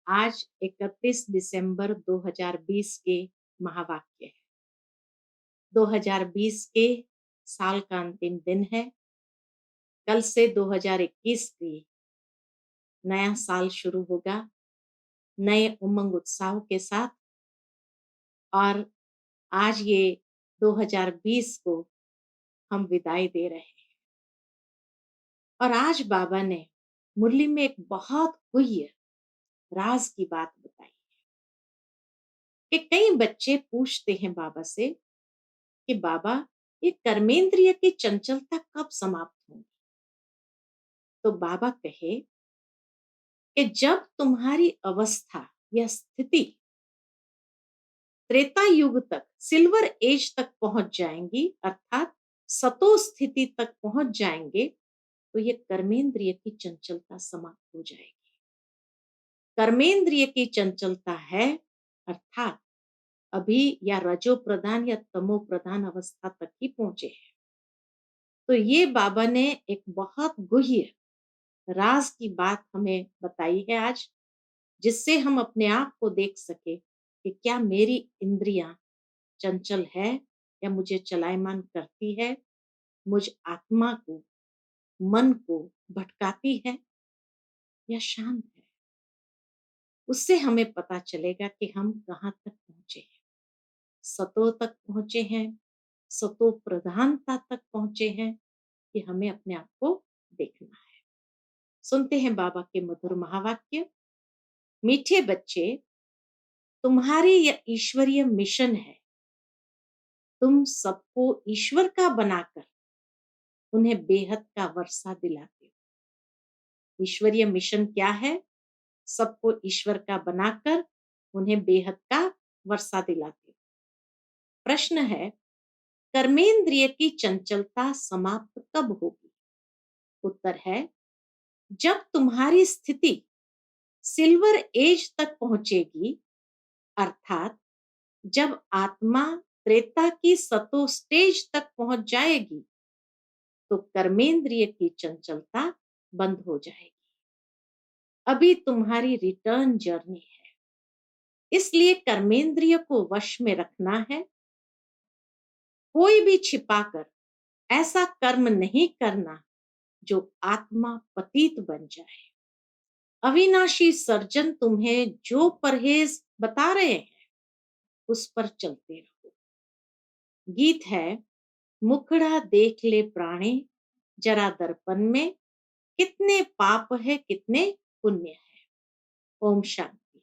आज 31 दिसंबर 2020 के महावाक्य है। 2020 के साल का अंतिम दिन है। कल से 2021 की नया साल शुरू होगा, नए उमंग उत्साह के साथ। और आज ये 2020 को हम विदाई दे रहे हैं। और आज बाबा ने मुरली में एक बहुत गुह्य राज की बात बताई कि कई बच्चे पूछते हैं बाबा से कि बाबा, ये कर्मेंद्रिय की चंचलता कब समाप्त होगी? तो बाबा कहे कि जब तुम्हारी अवस्था या स्थिति त्रेता युग तक, सिल्वर एज तक पहुंच जाएंगी, अर्थात सतो स्थिति तक पहुंच जाएंगे, तो ये कर्मेंद्रिय की चंचलता समाप्त हो जाएगी। कर्मेंद्रिय की चंचलता है अर्थात अभी या रजो प्रधान या तमो प्रधान अवस्था तक ही पहुंचे हैं। तो ये बाबा ने एक बहुत गुह्य राज की बात हमें बताई है आज, जिससे हम अपने आप को देख सके कि क्या मेरी इंद्रियां चंचल है या मुझे चलायमान करती है, मुझ आत्मा को, मन को भटकाती है या शांत है। उससे हमें पता चलेगा कि हम कहाँ तक पहुंचे हैं। सतो तक पहुंचे हैं, सतो प्रधानता तक पहुंचे हैं, कि हमें अपने आप को देखना है। सुनते हैं बाबा के मधुर महावाक्य। मीठे बच्चे, तुम्हारी यह ईश्वरीय मिशन है। तुम सबको ईश्वर का बनाकर उन्हें बेहद का वर्षा दिलाते हो। ईश्वरीय मिशन क्या है? सबको ईश्वर का बनाकर उन्हें बेहद का वर्षा दिलाते हो। प्रश्न है, कर्मेंद्रिय की चंचलता समाप्त कब होगी? उत्तर है, जब तुम्हारी स्थिति सिल्वर एज तक पहुंचेगी, अर्थात जब आत्मा त्रेता की सतो स्टेज तक पहुंच जाएगी, तो कर्मेंद्रिय की चंचलता बंद हो जाएगी। अभी तुम्हारी रिटर्न जर्नी है, इसलिए कर्मेंद्रिय को वश में रखना है। कोई भी छिपाकर ऐसा कर्म नहीं करना जो आत्मा पतित बन जाए। अविनाशी सर्जन तुम्हें जो परहेज बता रहे हैं, उस पर चलते रहो। गीत है, मुखड़ा देख ले प्राणे जरा दर्पण में, कितने पाप है कितने पुण्य है। ओम शांति।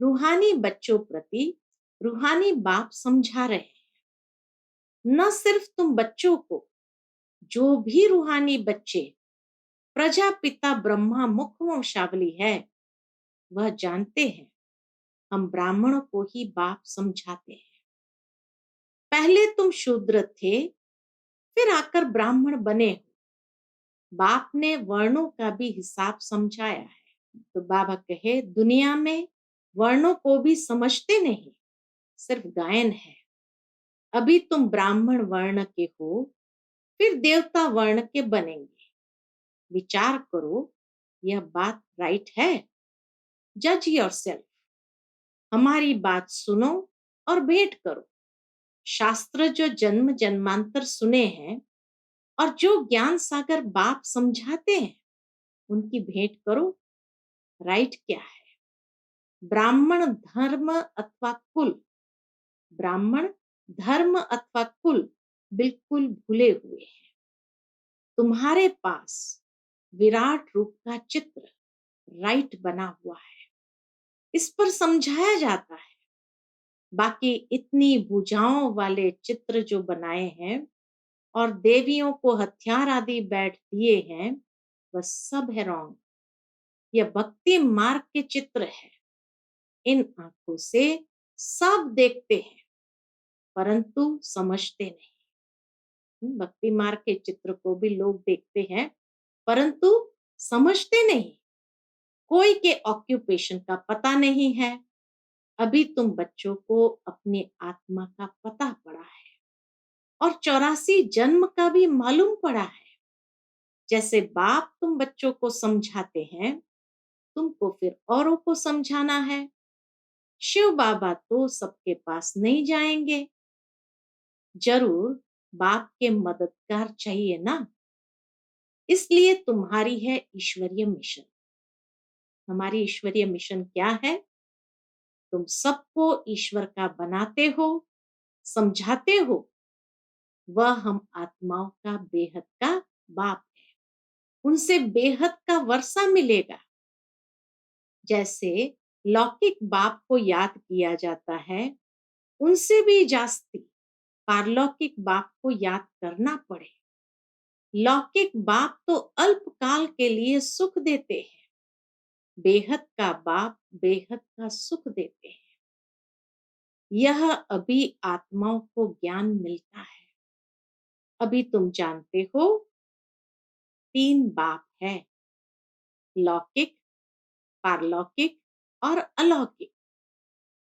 रूहानी बच्चों प्रति रूहानी बाप समझा रहे हैं। न सिर्फ तुम बच्चों को, जो भी रूहानी बच्चे प्रजापिता ब्रह्मा मुख वंशावली है, वह जानते हैं हम ब्राह्मणों को ही बाप समझाते हैं। पहले तुम शूद्र थे, फिर आकर ब्राह्मण बने हो। बाप ने वर्णों का भी हिसाब समझाया है। तो बाबा कहे, दुनिया में वर्णों को भी समझते नहीं, सिर्फ गायन है। अभी तुम ब्राह्मण वर्ण के हो, फिर देवता वर्ण के बनेंगे। विचार करो, यह बात राइट है? जज योरसेल्फ। हमारी बात सुनो और भेंट करो। शास्त्र जो जन्म जन्मांतर सुने हैं और जो ज्ञान सागर बाप समझाते हैं, उनकी भेंट करो। राइट क्या है? ब्राह्मण धर्म अथवा कुल, ब्राह्मण धर्म अथवा कुल बिल्कुल भूले हुए हैं। तुम्हारे पास विराट रूप का चित्र राइट बना हुआ है, इस पर समझाया जाता है। बाकी इतनी भुजाओं वाले चित्र जो बनाए हैं और देवियों को हथियार आदि बैठ दिए हैं, वह सब है रॉन्ग। यह भक्ति मार्ग के चित्र है। इन आंखों से सब देखते हैं, परंतु समझते नहीं। भक्ति मार्ग के चित्र को भी लोग देखते हैं, परंतु समझते नहीं। कोई के ऑक्यूपेशन का पता नहीं है। अभी तुम बच्चों को अपने आत्मा का पता पड़ा है और 84 जन्म का भी मालूम पड़ा है। जैसे बाप तुम बच्चों को समझाते हैं, तुमको फिर औरों को समझाना है। शिव बाबा तो सबके पास नहीं जाएंगे, जरूर बाप के मददगार चाहिए ना। इसलिए तुम्हारी है ईश्वरीय मिशन। हमारी ईश्वरीय मिशन क्या है? तुम सबको ईश्वर का बनाते हो, समझाते हो। वह हम आत्माओं का बेहद का बाप है, उनसे बेहद का वर्षा मिलेगा। जैसे लौकिक बाप को याद किया जाता है, उनसे भी जास्ती पारलौकिक बाप को याद करना पड़े। लौकिक बाप तो अल्पकाल के लिए सुख देते हैं, बेहद का बाप बेहद का सुख देते हैं। यह अभी आत्माओं को ज्ञान मिलता है। अभी तुम जानते हो, 3 बाप है, लौकिक, पारलौकिक और अलौकिक।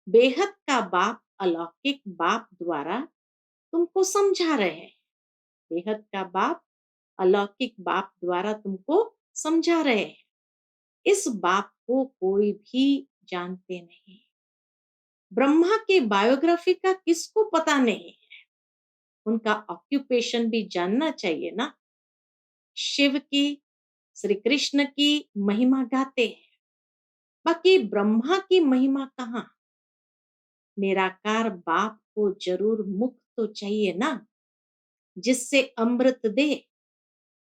बेहद का बाप अलौकिक बाप द्वारा तुमको समझा रहे हैं। बेहद का बाप अलौकिक बाप द्वारा तुमको समझा रहे हैं। इस बाप को कोई भी जानते नहीं। ब्रह्मा की बायोग्राफी का किसको पता नहीं? उनका ऑक्यूपेशन भी जानना चाहिए ना। शिव की, श्री कृष्ण की महिमा गाते हैं, बाकी ब्रह्मा की महिमा कहाँ? निराकार बाप को जरूर मुख तो चाहिए ना, जिससे अमृत दे।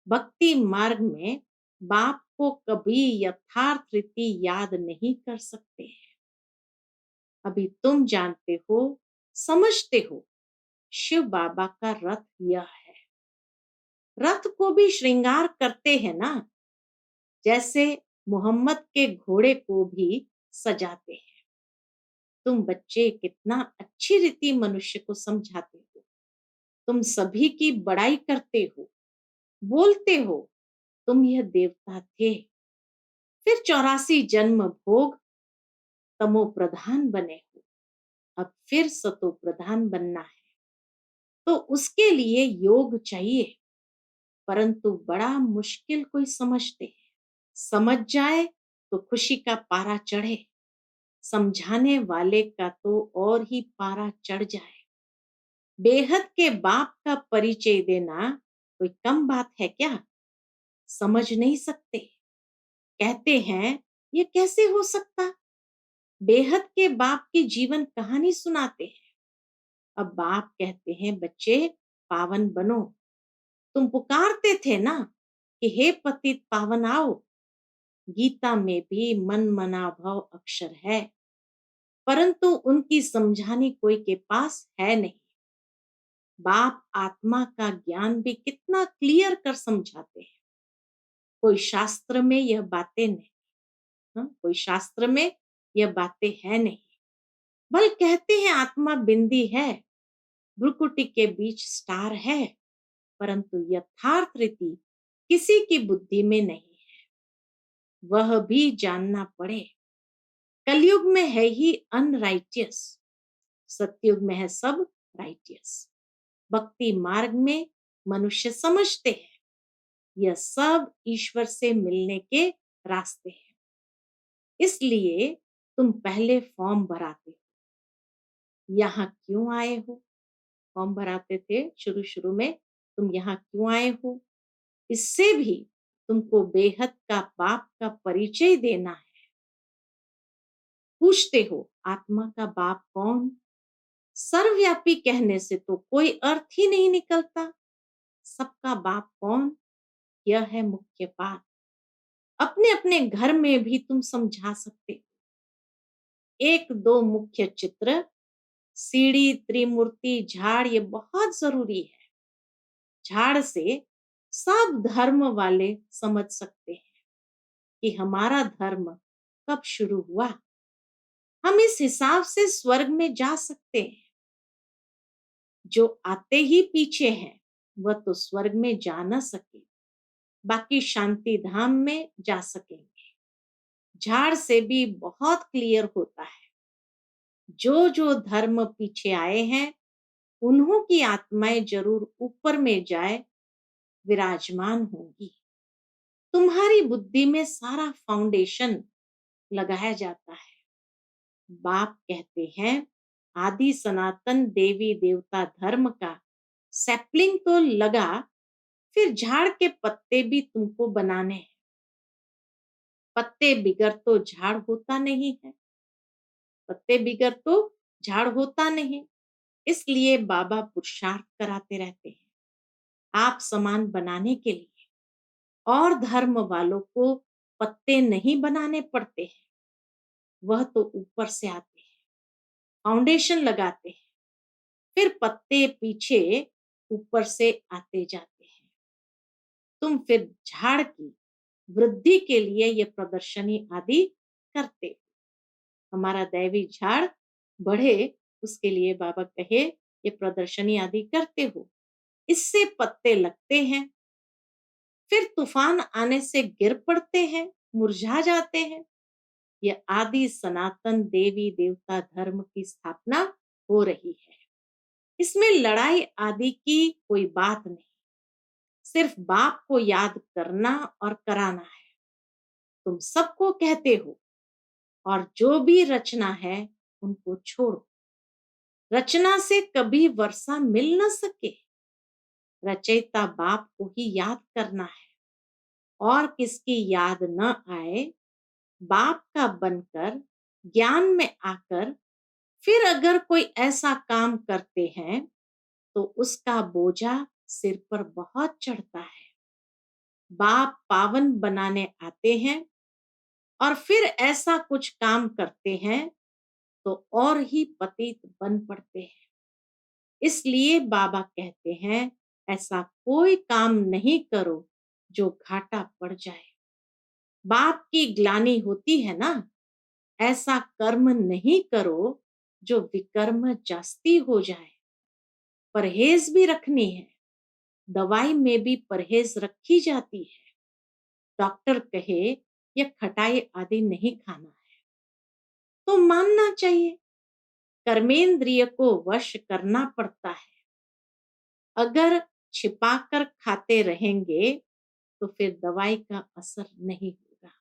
भक्ति मार्ग में बाप को कभी यथार्थ रीति याद नहीं कर सकते हैं। अभी तुम जानते हो, समझते हो, शिव बाबा का रथ यह है। रथ को भी श्रृंगार करते हैं ना, जैसे मोहम्मद के घोड़े को भी सजाते हैं। तुम बच्चे कितना अच्छी रीति मनुष्य को समझाते हो। तुम सभी की बड़ाई करते हो, बोलते हो तुम यह देवता थे, फिर 84 जन्म भोग तमो प्रधान बने हो, अब फिर सतो प्रधान बनना है। तो उसके लिए योग चाहिए, परंतु बड़ा मुश्किल कोई समझते हैं। समझ जाए तो खुशी का पारा चढ़े, समझाने वाले का तो और ही पारा चढ़ जाए। बेहद के बाप का परिचय देना कोई कम बात है क्या? समझ नहीं सकते, कहते हैं ये कैसे हो सकता। बेहद के बाप की जीवन कहानी सुनाते हैं। अब बाप कहते हैं बच्चे पावन बनो। तुम पुकारते थे ना कि हे पतित पावन आओ। गीता में भी मन मना भव अक्षर है, परंतु उनकी समझाने कोई के पास है नहीं। बाप आत्मा का ज्ञान भी कितना क्लियर कर समझाते हैं। कोई शास्त्र में यह बातें नहीं, हाँ? कोई शास्त्र में यह बातें है नहीं। बल कहते हैं आत्मा बिंदी है, भ्रुकुटी के बीच स्टार है, परंतु यथार्थ रीति किसी की बुद्धि में नहीं है। वह भी जानना पड़े। कलयुग में है ही अनराइटियस, सतयुग में है सब राइटियस। भक्ति मार्ग में मनुष्य समझते हैं यह सब ईश्वर से मिलने के रास्ते हैं। इसलिए तुम पहले फॉर्म भराते हो। यहाँ क्यों आए हो? फॉर्म भराते थे शुरू शुरू में, तुम यहाँ क्यों आए हो? इससे भी तुमको बेहद का बाप का परिचय देना है। पूछते हो आत्मा का बाप कौन? सर्वव्यापी कहने से तो कोई अर्थ ही नहीं निकलता। सबका बाप कौन? यह है मुख्य बात। अपने अपने घर में भी तुम समझा सकते हो। 1-2 मुख्य चित्र, सीढ़ी, त्रिमूर्ति, झाड़, ये बहुत जरूरी है। झाड़ से सब धर्म वाले समझ सकते हैं कि हमारा धर्म कब शुरू हुआ। हम इस हिसाब से स्वर्ग में जा सकते हैं। जो आते ही पीछे हैं वह तो स्वर्ग में जा न सके, बाकी शांति धाम में जा सकेंगे। झाड़ से भी बहुत क्लियर होता है। जो जो धर्म पीछे आए हैं उन्हों की आत्माएं जरूर ऊपर में जाए विराजमान होंगी। तुम्हारी बुद्धि में सारा फाउंडेशन लगाया जाता है। बाप कहते हैं आदि सनातन देवी देवता धर्म का सैपलिंग तो लगा, फिर झाड़ के पत्ते भी तुमको बनाने हैं। पत्ते बिगर तो झाड़ होता नहीं है, पत्ते बिगर तो झाड़ होता नहीं। इसलिए बाबा पुरुषार्थ कराते रहते हैं आप समान बनाने के लिए। और धर्म वालों को पत्ते नहीं बनाने पड़ते हैं, वह तो ऊपर से आते हैं, फाउंडेशन लगाते हैं, फिर पत्ते पीछे ऊपर से आते जाते हैं। तुम फिर झाड़ की वृद्धि के लिए ये प्रदर्शनी आदि करते हो। हमारा दैवी झाड़ बढ़े, उसके लिए बाबा कहे ये प्रदर्शनी आदि करते हो। इससे पत्ते लगते हैं, फिर तूफान आने से गिर पड़ते हैं, मुरझा जाते हैं। यह आदि सनातन देवी देवता धर्म की स्थापना हो रही है। इसमें लड़ाई आदि की कोई बात नहीं, सिर्फ बाप को याद करना और कराना है। तुम सबको कहते हो, और जो भी रचना है उनको छोड़ो। रचना से कभी वर्षा मिल न सके, रचयिता बाप को ही याद करना है। और किसकी याद न आए, बाप का बनकर ज्ञान में आकर फिर अगर कोई ऐसा काम करते हैं तो उसका बोझा सिर पर बहुत चढ़ता है। बाप पावन बनाने आते हैं और फिर ऐसा कुछ काम करते हैं तो और ही पतित बन पड़ते हैं। इसलिए बाबा कहते हैं ऐसा कोई काम नहीं करो जो घाटा पड़ जाए। बाप की ग्लानि होती है ना, ऐसा कर्म नहीं करो जो विकर्म जास्ती हो जाए। परहेज भी रखनी है, दवाई में भी परहेज रखी जाती है। डॉक्टर कहे यह खटाई आदि नहीं खाना है तो मानना चाहिए। कर्मेंद्रिय को वश करना पड़ता है। अगर छिपाकर खाते रहेंगे तो फिर दवाई का असर नहीं होगा।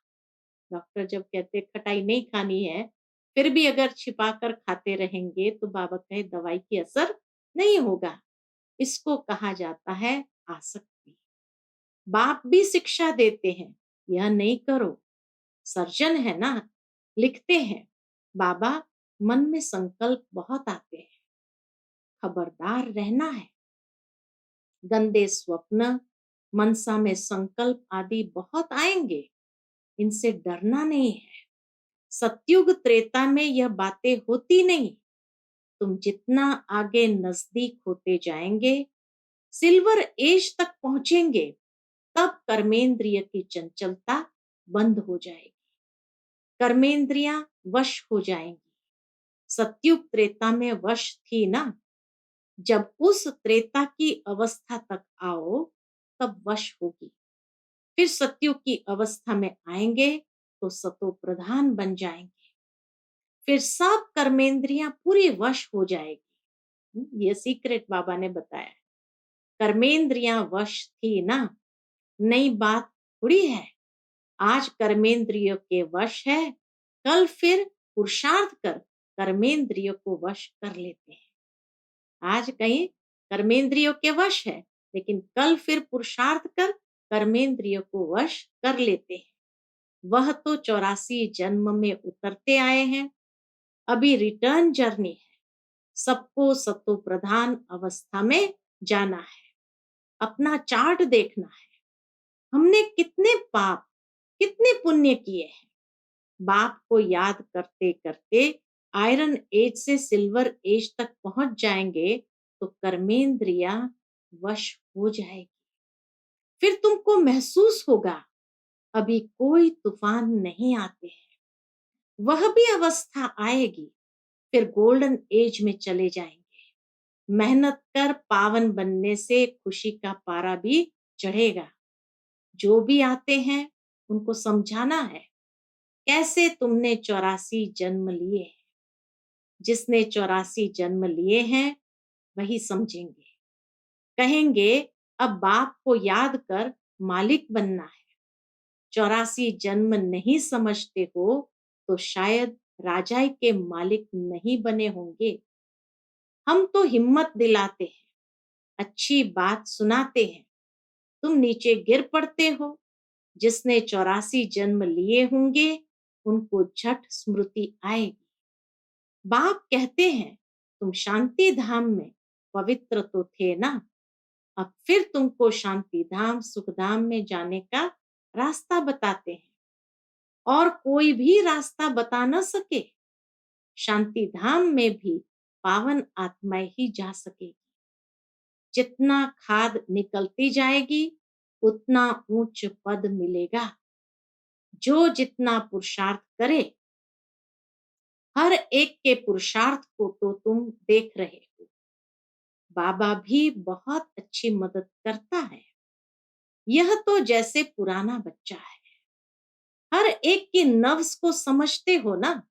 डॉक्टर जब कहते खटाई नहीं खानी है, फिर भी अगर छिपाकर खाते रहेंगे तो बाबा कहे दवाई की असर नहीं होगा। इसको कहा जाता है आसक्ति। बाप भी शिक्षा देते हैं यह नहीं करो। सर्जन है ना, लिखते हैं बाबा मन में संकल्प बहुत आते हैं, खबरदार रहना है। गंदे स्वप्न, मनसा में संकल्प आदि बहुत आएंगे, इनसे डरना नहीं है। सतयुग त्रेता में यह बातें होती नहीं। तुम जितना आगे नजदीक होते जाएंगे, सिल्वर एज तक पहुंचेंगे, तब कर्मेंद्रिय की चंचलता बंद हो जाएगी, कर्मेंद्रियां वश हो जाएंगी। सतयुग त्रेता में वश थी ना, जब उस त्रेता की अवस्था तक आओ तब वश होगी। फिर सतयुग की अवस्था में आएंगे तो सतो प्रधान बन जाएंगे, फिर सब कर्मेंद्रियां पूरी वश हो जाएगी। ये सीक्रेट बाबा ने बताया। कर्मेंद्रियां वश थी ना, नई बात थोड़ी है। आज कर्मेंद्रियों के वश है, कल फिर पुरुषार्थ कर कर्मेंद्रियों को वश कर लेते हैं। आज कहीं कर्मेंद्रियों के वश है, लेकिन कल फिर पुरुषार्थ कर कर्मेंद्रियों को वश कर लेते हैं। वह तो 84 जन्म में उतरते आए हैं, अभी रिटर्न जर्नी है। सबको सतो प्रधान अवस्था में जाना है। अपना चार्ट देखना है, हमने कितने पाप कितने पुण्य किए हैं। बाप को याद करते करते आयरन एज से सिल्वर एज तक पहुंच जाएंगे तो कर्मेंद्रिया वश हो जाएगी। फिर तुमको महसूस होगा अभी कोई तूफान नहीं आते हैं। वह भी अवस्था आएगी, फिर गोल्डन एज में चले जाएंगे। मेहनत कर पावन बनने से खुशी का पारा भी चढ़ेगा। जो भी आते हैं उनको समझाना है कैसे तुमने 84 जन्म लिए हैं। जिसने 84 जन्म लिए हैं वही समझेंगे, कहेंगे अब बाप को याद कर मालिक बनना है। 84 जन्म नहीं समझते हो तो शायद राजाई के मालिक नहीं बने होंगे। हम तो हिम्मत दिलाते हैं, अच्छी बात सुनाते हैं, तुम नीचे गिर पड़ते हो। जिसने 84 जन्म लिए होंगे उनको झट स्मृति आएगी। बाप कहते हैं तुम शांति धाम में पवित्र तो थे ना, अब फिर तुमको शांति धाम सुख धाम में जाने का रास्ता बताते हैं। और कोई भी रास्ता बता न सके, शांति धाम में भी पावन आत्माएं ही जा सकेगी। जितना खाद निकलती जाएगी उतना ऊंच पद मिलेगा। जो जितना पुरुषार्थ करे, हर एक के पुरुषार्थ को तो तुम देख रहे हो। बाबा भी बहुत अच्छी मदद करता है। यह तो जैसे पुराना बच्चा है, हर एक की नफ्स को समझते हो ना।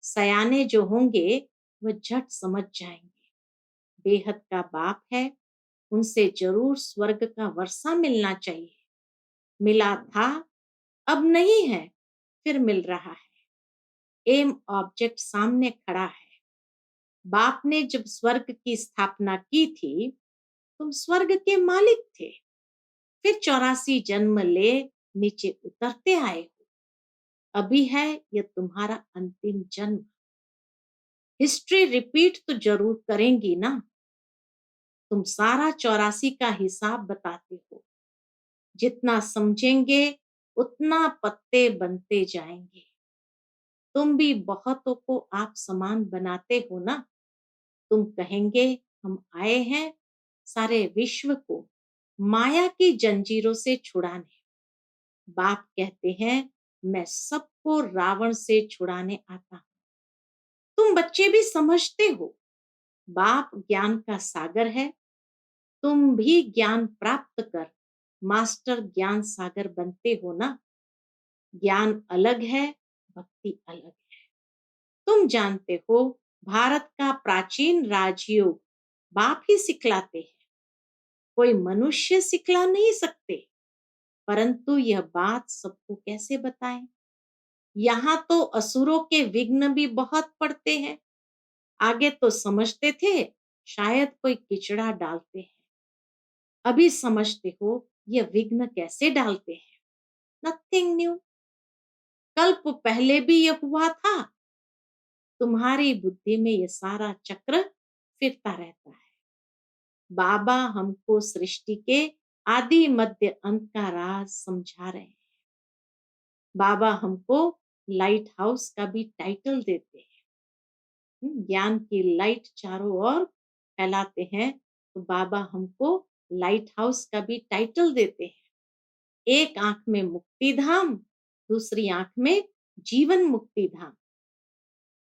सयाने जो होंगे वह झट समझ जाएंगे, बेहद का बाप है, उनसे जरूर स्वर्ग का वर्षा मिलना चाहिए। मिला था, अब नहीं है, फिर मिल रहा है। एम ऑब्जेक्ट सामने खड़ा है। बाप ने जब स्वर्ग की स्थापना की थी, तुम स्वर्ग के मालिक थे। फिर 84 जन्म ले नीचे उतरते आए हो। अभी है यह तुम्हारा अंतिम जन्म। हिस्ट्री रिपीट तो जरूर करेंगी ना। तुम सारा 84 का हिसाब बताते हो। जितना समझेंगे उतना पत्ते बनते जाएंगे। तुम भी बहुतों को आप समान बनाते हो ना। तुम कहेंगे हम आए हैं सारे विश्व को माया की जंजीरों से छुड़ाने। बाप कहते हैं मैं सबको रावण से छुड़ाने आता हूं। तुम बच्चे भी समझते हो, बाप ज्ञान का सागर है। तुम भी ज्ञान प्राप्त कर मास्टर ज्ञान सागर बनते हो ना। ज्ञान अलग है, भक्ति अलग है। तुम जानते हो भारत का प्राचीन राजयोग बाप ही सिखलाते हैं, कोई मनुष्य सिखला नहीं सकते। परंतु यह बात सबको कैसे बताएं। यहाँ तो असुरों के विघ्न भी बहुत पड़ते हैं। आगे तो समझते थे शायद कोई किचड़ा डालते हैं, अभी समझते हो यह विघ्न कैसे डालते हैं। नथिंग न्यू, कल्प पहले भी यह हुआ था। तुम्हारी बुद्धि में यह सारा चक्र फिरता रहता है। बाबा हमको सृष्टि के आदि मध्य अंत का राज समझा रहे हैं। बाबा हमको लाइट हाउस का भी टाइटल देते हैं। ज्ञान की लाइट चारों ओर फैलाते हैं, तो बाबा हमको लाइट हाउस का भी टाइटल देते हैं। एक आंख में मुक्ति धाम, दूसरी आंख में जीवन मुक्ति धाम।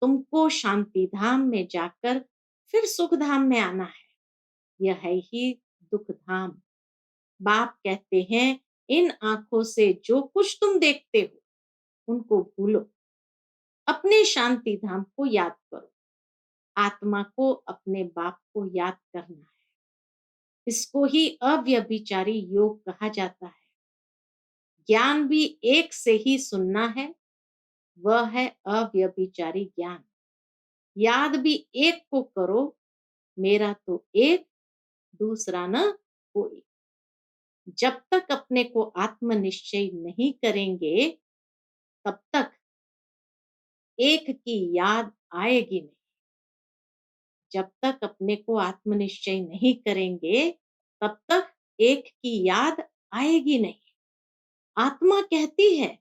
तुमको शांति धाम में जाकर फिर सुख धाम में आना है। यह है ही दुख धाम। बाप कहते हैं इन आंखों से जो कुछ तुम देखते हो उनको भूलो, अपने शांति धाम को याद करो। आत्मा को अपने बाप को याद करना है। इसको ही अव्यभिचारी योग कहा जाता है। ज्ञान भी एक से ही सुनना है, वह है अव्यभिचारी ज्ञान। याद भी एक को करो, मेरा तो एक, दूसरा न कोई। जब तक अपने को आत्मनिश्चय नहीं करेंगे तब तक एक की याद आएगी नहीं। जब तक अपने को आत्मनिश्चय नहीं करेंगे तब तक एक की याद आएगी नहीं। आत्मा कहती है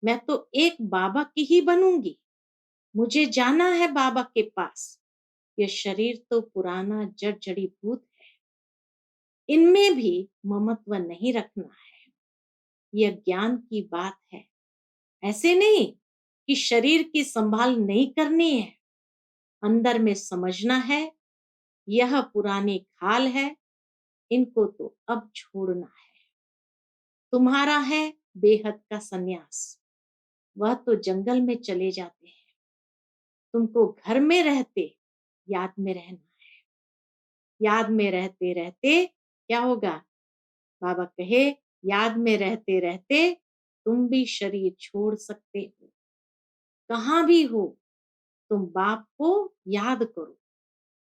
मैं तो एक बाबा की ही बनूंगी, मुझे जाना है बाबा के पास। यह शरीर तो पुराना जड़ जड़ी भूत है, इनमें भी ममत्व नहीं रखना है। यह ज्ञान की बात है। ऐसे नहीं कि शरीर की संभाल नहीं करनी है, अंदर में समझना है यह पुरानी खाल है, इनको तो अब छोड़ना है। तुम्हारा है बेहद का सन्यास, वह तो जंगल में चले जाते हैं। तुमको घर में रहते याद में रहना है। याद में रहते रहते क्या होगा? बाबा कहे याद में रहते रहते तुम भी शरीर छोड़ सकते हो। कहाँ भी हो, तुम बाप को याद करो।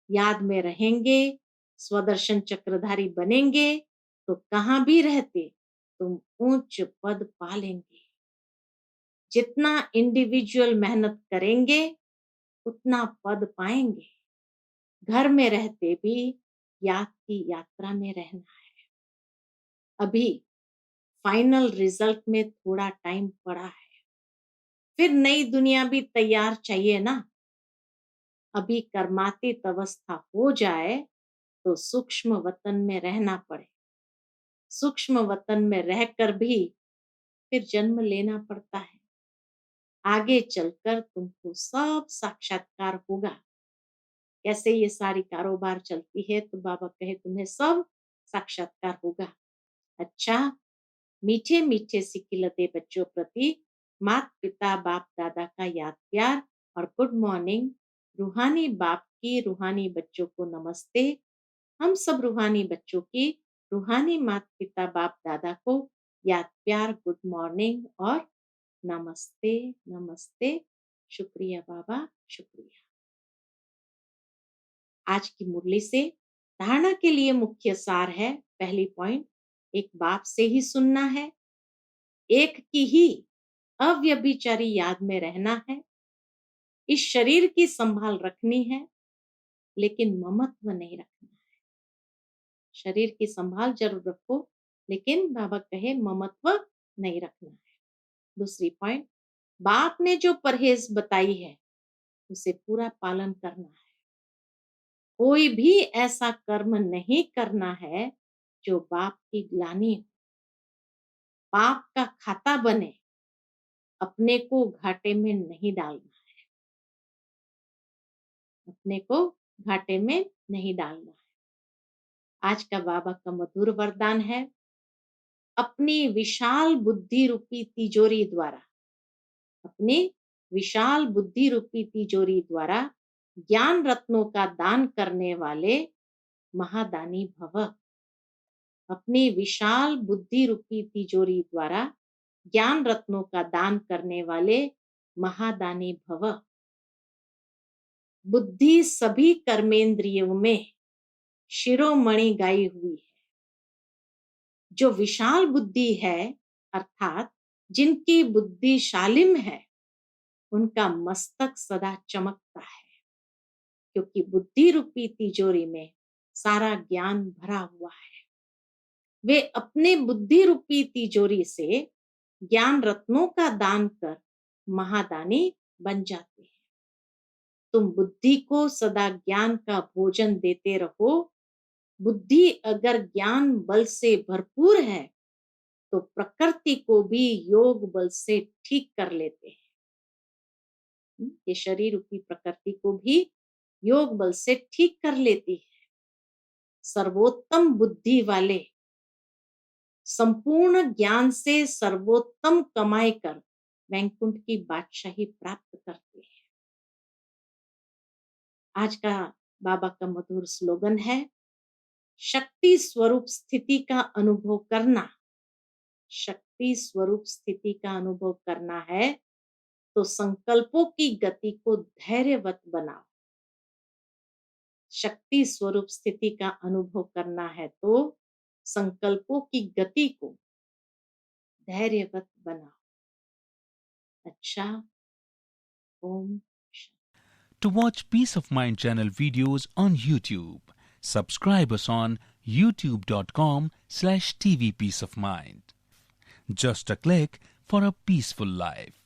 याद में रहेंगे, स्वदर्शन चक्रधारी बनेंगे, तो कहाँ भी रहते तुम ऊंच पद पा लेंगे। जितना इंडिविजुअल मेहनत करेंगे, उतना पद पाएंगे। घर में रहते भी याद की यात्रा में रहना है। अभी फाइनल रिजल्ट में थोड़ा टाइम पड़ा है, फिर नई दुनिया भी तैयार चाहिए ना। अभी कर्मातीत अवस्था हो जाए तो सूक्ष्म वतन में रहना पड़े। सूक्ष्म वतन में रहकर भी फिर जन्म लेना पड़ता है। आगे चलकर तुमको सब साक्षात्कार होगा। कैसे ये सारी कारोबार चलती है, तो बाबा कहे तुम्हें सब साक्षात्कार होगा। अच्छा, मीठे मीठे सिकिलते बच्चों प्रति माता पिता बाप दादा का याद प्यार और गुड मॉर्निंग। रूहानी बाप की रूहानी बच्चों को नमस्ते। हम सब रूहानी बच्चों की रूहानी माता पिता बाप दादा को याद प्यार, गुड मॉर्निंग और नमस्ते नमस्ते। शुक्रिया बाबा, शुक्रिया। आज की मुरली से धारणा के लिए मुख्य सार है। पहली पॉइंट, एक बाप से ही सुनना है, एक की ही अव्यभिचारी याद में रहना है, इस शरीर की संभाल रखनी है लेकिन ममत्व नहीं रखना है। शरीर की संभाल जरूर रखो, लेकिन बाबा कहे ममत्व नहीं रखना है। दूसरी पॉइंट, बाप ने जो परहेज बताई है उसे पूरा पालन करना है। कोई भी ऐसा कर्म नहीं करना है जो बाप की ग्लानि हो, पाप का खाता बने। अपने को घाटे में नहीं डालना है, अपने को घाटे में नहीं डालना है। आज का बाबा का मधुर वरदान है, अपनी विशाल बुद्धि रूपी तिजोरी द्वारा, अपनी विशाल बुद्धि रूपी तिजोरी द्वारा ज्ञान रत्नों का दान करने वाले महादानी भव। अपनी विशाल बुद्धि रूपी तिजोरी द्वारा ज्ञान रत्नों का दान करने वाले महादानी भव। बुद्धि सभी कर्मेंद्रियों में शिरोमणि गाई हुई है। जो विशाल बुद्धि है, अर्थात जिनकी बुद्धि शालिम है, उनका मस्तक सदा चमकता है, क्योंकि बुद्धि रूपी तिजोरी में सारा ज्ञान भरा हुआ है। वे अपने बुद्धि रूपी तिजोरी से ज्ञान रत्नों का दान कर महादानी बन जाते हैं। तुम बुद्धि को सदा ज्ञान का भोजन देते रहो। बुद्धि अगर ज्ञान बल से भरपूर है तो प्रकृति को भी योग बल से ठीक कर लेते हैं। ये शरीर रूपी प्रकृति को भी योग बल से ठीक कर लेती है। सर्वोत्तम बुद्धि वाले संपूर्ण ज्ञान से सर्वोत्तम कमाई कर वैकुंठ की बादशाही प्राप्त करते हैं। आज का बाबा का मधुर स्लोगन है, शक्ति स्वरूप स्थिति का अनुभव करना। शक्ति स्वरूप स्थिति का अनुभव करना है तो संकल्पों की गति को धैर्यवत बनाओ। शक्ति स्वरूप स्थिति का अनुभव करना है तो संकल्पों की गति को धैर्यवत बनाओ। अच्छा, ओम। To watch Peace of Mind channel videos on YouTube, subscribe us on youtube.com/tvpeaceofmind. Just a click for a peaceful life.